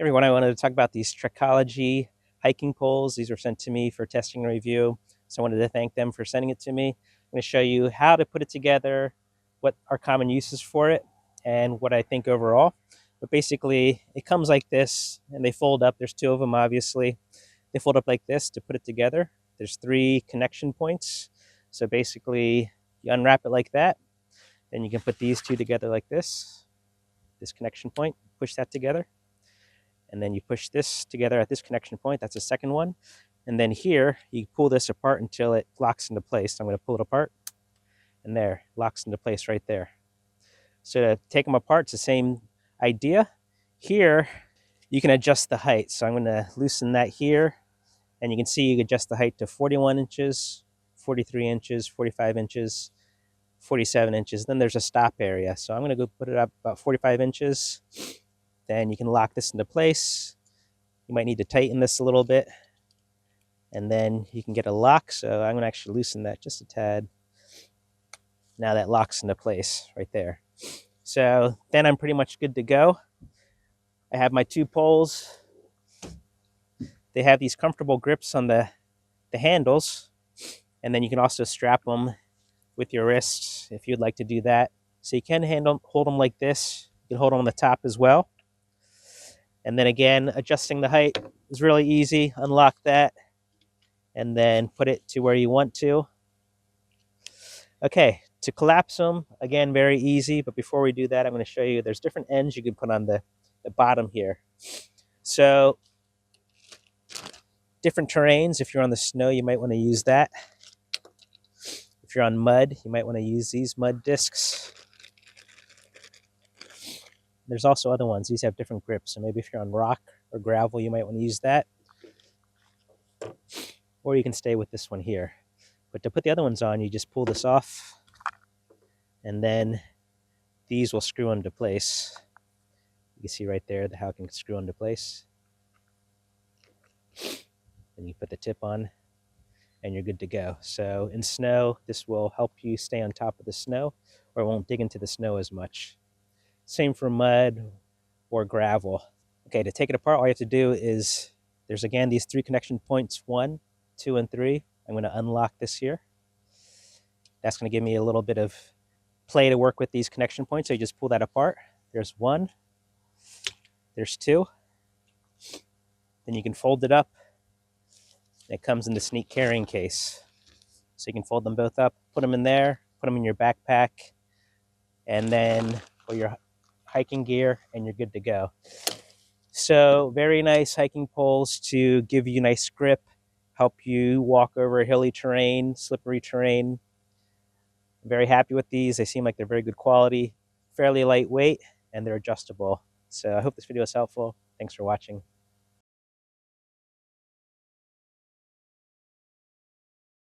Everyone, I wanted to talk about these Trekology hiking poles. These were sent to me for testing and review, so I wanted to thank them for sending it to me. I'm going to show you how to put it together, what are common uses for it, and what I think overall. But basically, it comes like this, and they fold up. There's two of them, obviously. They fold up like this to put it together. There's three connection points. So basically, you unwrap it like that, and you can put these two together like this connection point, push that together, and then you push this together at this connection point. That's the second one. And then here, you pull this apart until it locks into place. I'm going to pull it apart, and there, locks into place right there. So to take them apart, it's the same idea. Here, you can adjust the height. So I'm going to loosen that here, and you can see you can adjust the height to 41 inches, 43 inches, 45 inches, 47 inches. Then there's a stop area. So I'm going to go put it up about 45 inches. Then you can lock this into place. You might need to tighten this a little bit, and then you can get a lock. So I'm going to actually loosen that just a tad. Now that locks into place right there. So then I'm pretty much good to go. I have my two poles. They have these comfortable grips on the handles, and then you can also strap them with your wrists if you'd like to do that. So you can hold them like this. You can hold them on the top as well. And then again, adjusting the height is really easy. Unlock that, and then put it to where you want to. Okay, to collapse them, again, very easy. But before we do that, I'm going to show you there's different ends you can put on the bottom here. So different terrains, if you're on the snow, you might want to use that. If you're on mud, you might want to use these mud discs. There's also other ones. These have different grips. So maybe if you're on rock or gravel, you might want to use that. Or you can stay with this one here. But to put the other ones on, you just pull this off, and then these will screw into place. You can see right there how it can screw into place. And you put the tip on, and you're good to go. So in snow, this will help you stay on top of the snow, or it won't dig into the snow as much. Same for mud or gravel. Okay, to take it apart, all you have to do is, there's again these three connection points, 1, 2, and 3. I'm going to unlock this here. That's going to give me a little bit of play to work with these connection points. So you just pull that apart. There's 1, there's 2. Then you can fold it up. It comes in this neat carrying case. So you can fold them both up, put them in there, put them in your backpack, and then put your hiking gear, and you're good to go. So very nice hiking poles to give you nice grip, help you walk over hilly terrain, slippery terrain. I'm very happy with these. They seem like they're very good quality, fairly lightweight, and they're adjustable. So I hope this video is helpful. Thanks for watching.